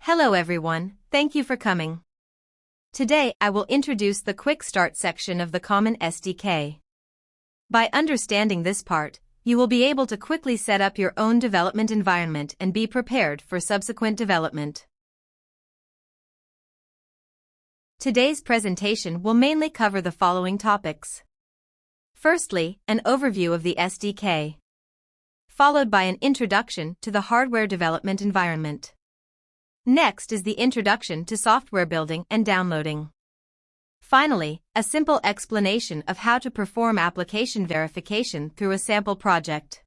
Hello everyone, thank you for coming. Today I will introduce the Quick Start section of the Common SDK. By understanding this part, you will be able to quickly set up your own development environment and be prepared for subsequent development. Today's presentation will mainly cover the following topics. Firstly, an overview of the SDK, followed by an introduction to the hardware development environment. Next is the introduction to software building and downloading. Finally, a simple explanation of how to perform application verification through a sample project.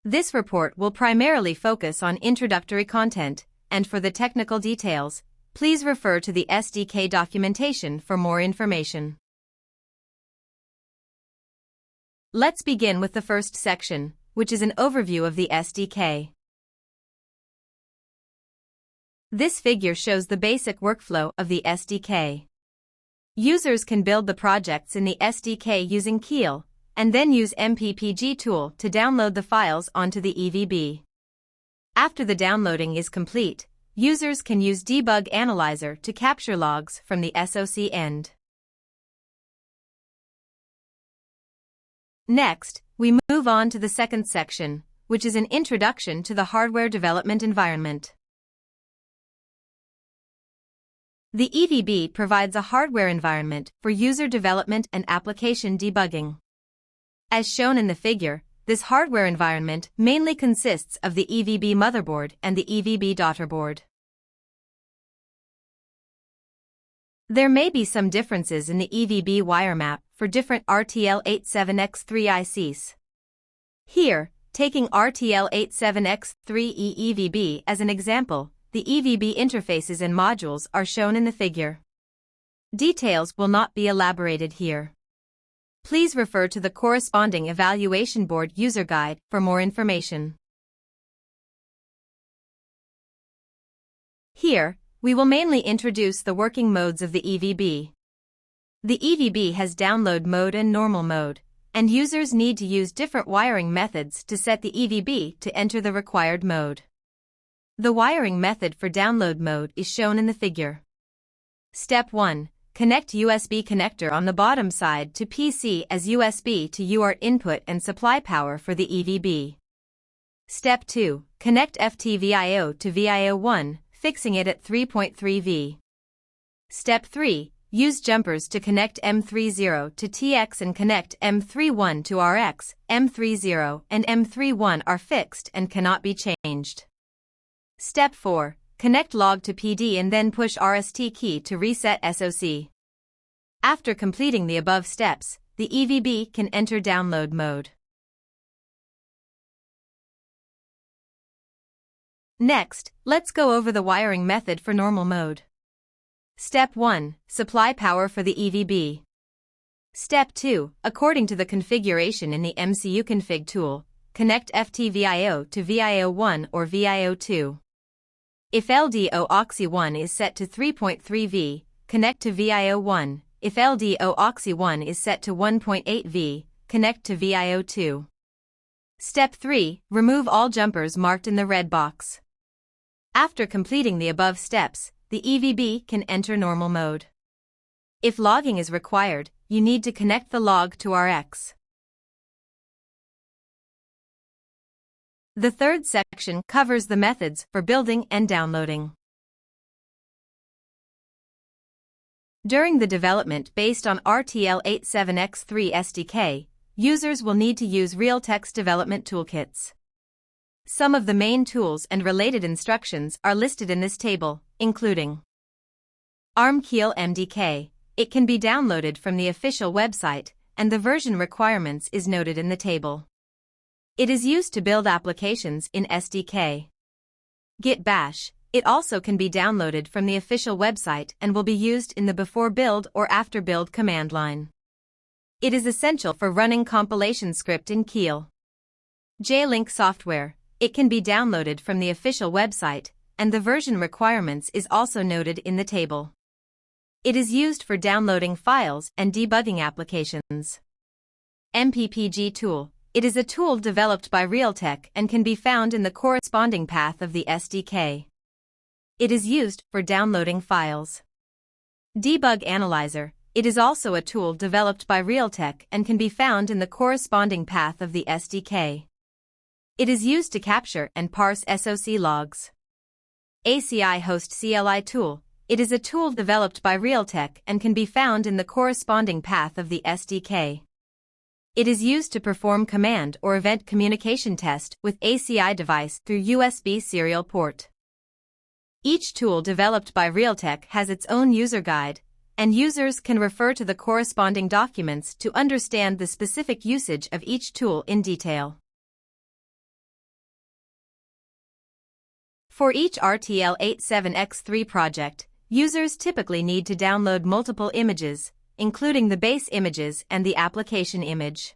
This report will primarily focus on introductory content, and for the technical details, please refer to the SDK documentation for more information. Let's begin with the first section, which is an overview of the SDK. This figure shows the basic workflow of the SDK. Users can build the projects in the SDK using Keel, and then use MPPG tool to download the files onto the EVB. After the downloading is complete, users can use Debug Analyzer to capture logs from the SoC end. Next, we move on to the second section, which is an introduction to the hardware development environment. The EVB provides a hardware environment for user development and application debugging. As shown in the figure, this hardware environment mainly consists of the EVB motherboard and the EVB daughter board. There may be some differences in the EVB wire map for different RTL87X3 ICs. Here, taking RTL87X3E EVB as an example, the EVB interfaces and modules are shown in the figure. Details will not be elaborated here. Please refer to the corresponding evaluation board user guide for more information. Here, we will mainly introduce the working modes of the EVB. The EVB has download mode and normal mode, and users need to use different wiring methods to set the EVB to enter the required mode. The wiring method for download mode is shown in the figure. Step 1. Connect USB connector on the bottom side to PC as USB to UART input and supply power for the EVB. Step 2. Connect FTVIO to VIO1, fixing it at 3.3 V. Step 3. Use jumpers to connect M30 to TX and connect M31 to RX. M30 and M31 are fixed and cannot be changed. Step 4. Connect log to PD and then push RST key to reset SoC. After completing the above steps, the EVB can enter download mode. Next, let's go over the wiring method for normal mode. Step 1. Supply power for the EVB. Step 2. According to the configuration in the MCU config tool, connect FTVIO to VIO1 or VIO2. If LDO Auxi 1 is set to 3.3 V, connect to VIO1. If LDO Auxi 1 is set to 1.8 V, connect to VIO2. Step 3. Remove all jumpers marked in the red box. After completing the above steps, the EVB can enter normal mode. If logging is required, you need to connect the log to RX. The third section covers the methods for building and downloading. During the development based on RTL87X3 SDK, users will need to use real text development toolkits. Some of the main tools and related instructions are listed in this table, including ARM Keel MDK. It can be downloaded from the official website, and the version requirements is noted in the table. It is used to build applications in SDK. Git Bash. It also can be downloaded from the official website and will be used in the before build or after build command line. It is essential for running compilation script in Keel. JLink software. It can be downloaded from the official website, and the version requirements is also noted in the table. It is used for downloading files and debugging applications. MPPG tool. It is a tool developed by Realtek and can be found in the corresponding path of the SDK. It is used for downloading files. Debug Analyzer. It is also a tool developed by Realtek and can be found in the corresponding path of the SDK. It is used to capture and parse SoC logs. ACI Host CLI Tool. It is a tool developed by Realtek and can be found in the corresponding path of the SDK. It is used to perform command or event communication test with ACI device through USB serial port. Each tool developed by Realtek has its own user guide, and users can refer to the corresponding documents to understand the specific usage of each tool in detail. For each RTL87X3 project, users typically need to download multiple images, including the base images and the application image.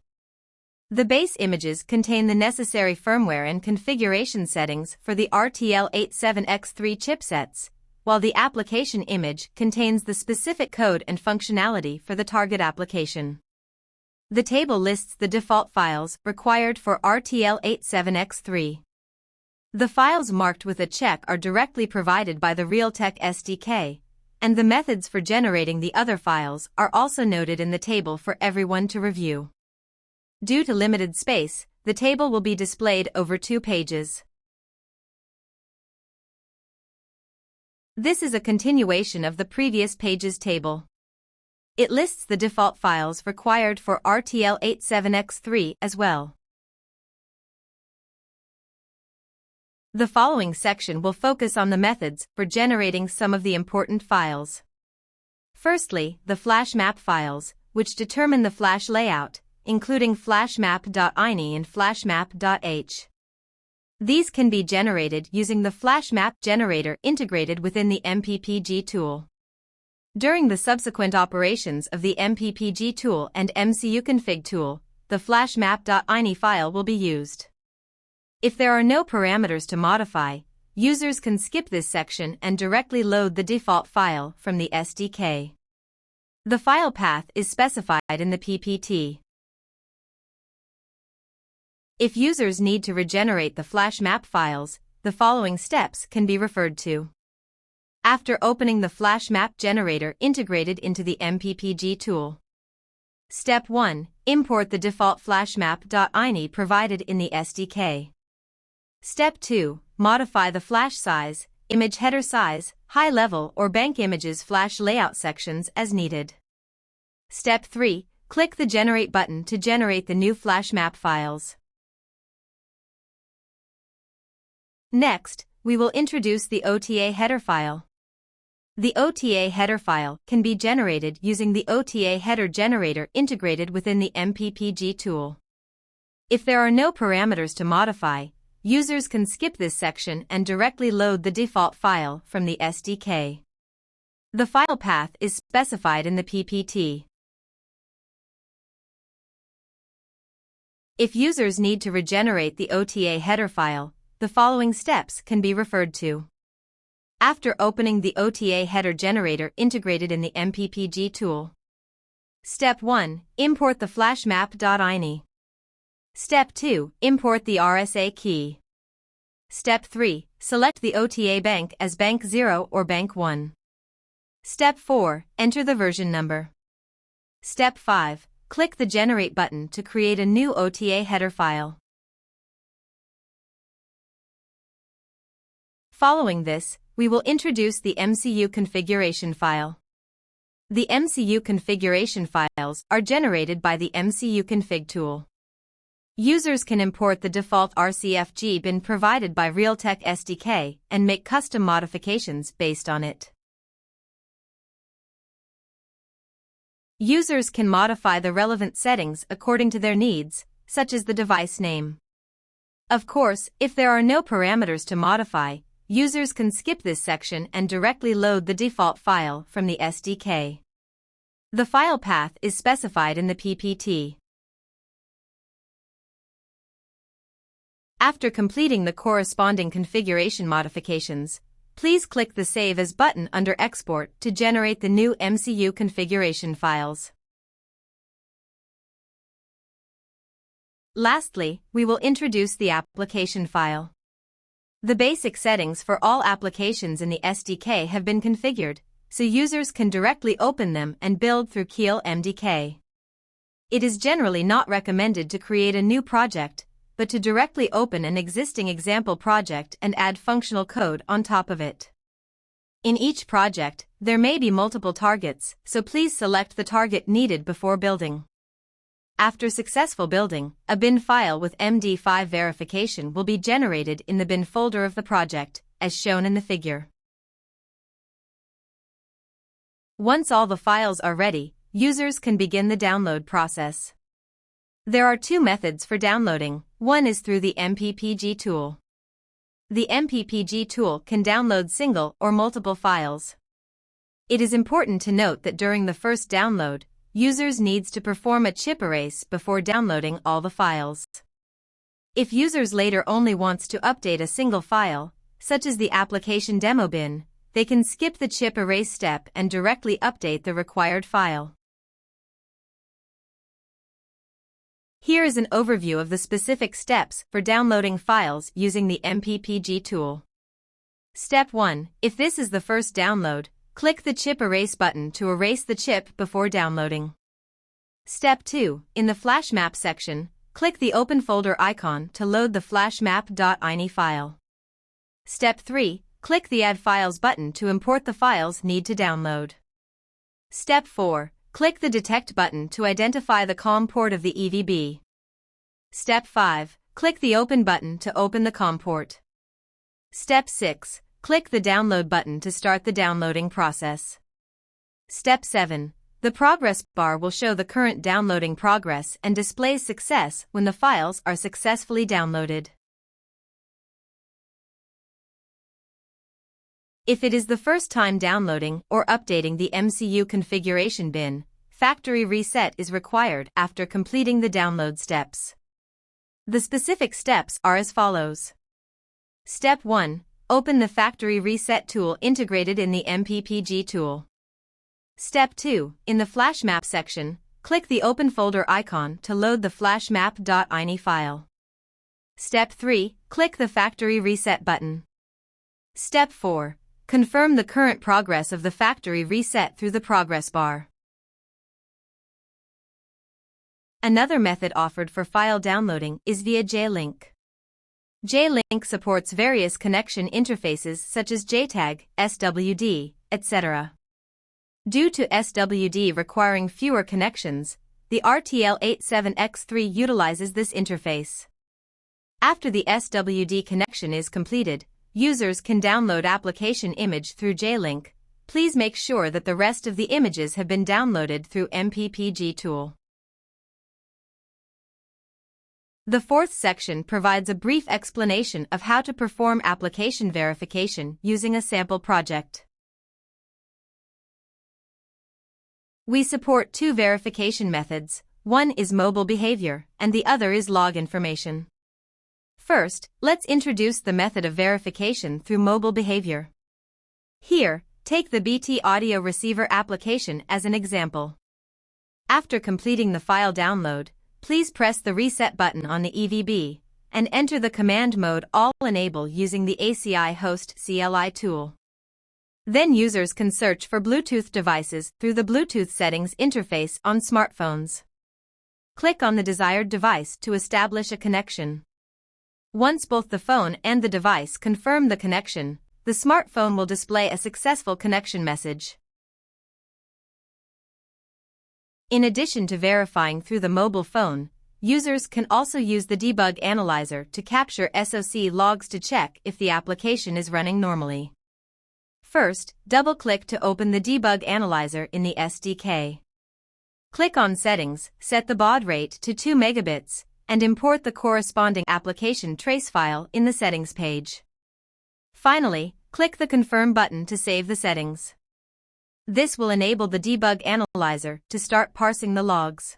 The base images contain the necessary firmware and configuration settings for the RTL87X3 chipsets, while the application image contains the specific code and functionality for the target application. The table lists the default files required for RTL87X3. The files marked with a check are directly provided by the Realtek SDK, and the methods for generating the other files are also noted in the table for everyone to review. Due to limited space, the table will be displayed over 2 pages. This is a continuation of the previous page's table. It lists the default files required for RTL87X3 as well. The following section will focus on the methods for generating some of the important files. Firstly, the flash map files, which determine the flash layout, including flashmap.ini and flashmap.h. These can be generated using the flash map generator integrated within the MPPG tool. During the subsequent operations of the MPPG tool and MCUconfig tool, the flashmap.ini file will be used. If there are no parameters to modify, users can skip this section and directly load the default file from the SDK. The file path is specified in the PPT. If users need to regenerate the flash map files, the following steps can be referred to. After opening the flash map generator integrated into the MPPG tool. Step 1. Import the default flashmap.ini provided in the SDK. Step 2. Modify the flash size, image header size, high-level or bank images flash layout sections as needed. Step 3. Click the Generate button to generate the new flash map files. Next, we will introduce the OTA header file. The OTA header file can be generated using the OTA header generator integrated within the MPPG tool. If there are no parameters to modify, users can skip this section and directly load the default file from the SDK. The file path is specified in the PPT. If users need to regenerate the OTA header file, the following steps can be referred to. After opening the OTA header generator integrated in the MPPG tool. Step 1. Import the flashmap.ini. Step 2. Import the RSA key. Step 3. Select the OTA bank as Bank 0 or Bank 1. Step 4. Enter the version number. Step 5. Click the Generate button to create a new OTA header file. Following this, we will introduce the MCU configuration file. The MCU configuration files are generated by the MCUconfig tool. Users can import the default RCFG bin provided by Realtek SDK and make custom modifications based on it. Users can modify the relevant settings according to their needs, such as the device name. Of course, if there are no parameters to modify, users can skip this section and directly load the default file from the SDK. The file path is specified in the PPT. After completing the corresponding configuration modifications, please click the Save As button under Export to generate the new MCU configuration files. Lastly, we will introduce the application file. The basic settings for all applications in the SDK have been configured, so users can directly open them and build through Keel MDK. It is generally not recommended to create a new project, but to directly open an existing example project and add functional code on top of it. In each project, there may be multiple targets, so please select the target needed before building. After successful building, a bin file with MD5 verification will be generated in the bin folder of the project, as shown in the figure. Once all the files are ready, users can begin the download process. There are two methods for downloading. One is through the MPPG tool. The MPPG tool can download single or multiple files. It is important to note that during the first download, users needs to perform a chip erase before downloading all the files. If users later only wants to update a single file, such as the application demo bin, they can skip the chip erase step and directly update the required file. Here is an overview of the specific steps for downloading files using the MPPG tool. Step 1. If this is the first download, click the chip erase button to erase the chip before downloading. Step 2. In the Flash Map section, click the Open Folder icon to load the flashmap.ini file. Step 3. Click the Add Files button to import the files need to download. Step 4. Click the Detect button to identify the COM port of the EVB. Step 5. Click the Open button to open the COM port. Step 6. Click the Download button to start the downloading process. Step 7. The progress bar will show the current downloading progress and displays success when the files are successfully downloaded. If it is the first time downloading or updating the MCU configuration bin, factory reset is required after completing the download steps. The specific steps are as follows. Step 1. Open the factory reset tool integrated in the MPPG tool. Step 2. In the Flash Map section, click the Open Folder icon to load the flashmap.ini file. Step 3. Click the Factory Reset button. Step 4. Confirm the current progress of the factory reset through the progress bar. Another method offered for file downloading is via J-Link. J-Link supports various connection interfaces such as JTAG, SWD, etc. Due to SWD requiring fewer connections, the RTL87X3 utilizes this interface. After the SWD connection is completed, users can download application image through J-Link. Please make sure that the rest of the images have been downloaded through MPPG tool. The fourth section provides a brief explanation of how to perform application verification using a sample project. We support two verification methods. One is mobile behavior, and the other is log information. First, let's introduce the method of verification through mobile behavior. Here, take the BT audio receiver application as an example. After completing the file download, please press the reset button on the EVB and enter the command mode all enable using the ACI host CLI tool. Then users can search for Bluetooth devices through the Bluetooth settings interface on smartphones. Click on the desired device to establish a connection. Once both the phone and the device confirm the connection, the smartphone will display a successful connection message. In addition to verifying through the mobile phone, users can also use the debug analyzer to capture SoC logs to check if the application is running normally. First, double-click to open the debug analyzer in the SDK. Click on Settings, set the baud rate to 2 megabits, and import the corresponding application trace file in the settings page. Finally, click the Confirm button to save the settings. This will enable the debug analyzer to start parsing the logs.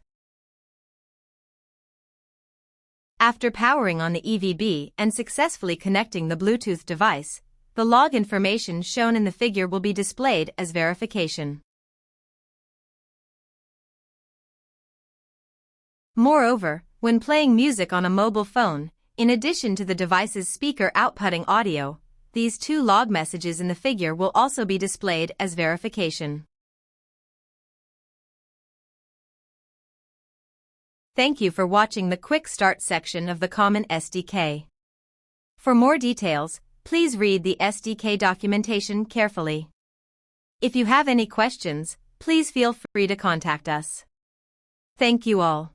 After powering on the EVB and successfully connecting the Bluetooth device, the log information shown in the figure will be displayed as verification. Moreover, when playing music on a mobile phone, In addition to the device's speaker outputting audio, these two log messages in the figure will also be displayed as verification. Thank you for watching the Quick Start section of the Common SDK. For more details, please read the SDK documentation carefully. If you have any questions, please feel free to contact us. Thank you all.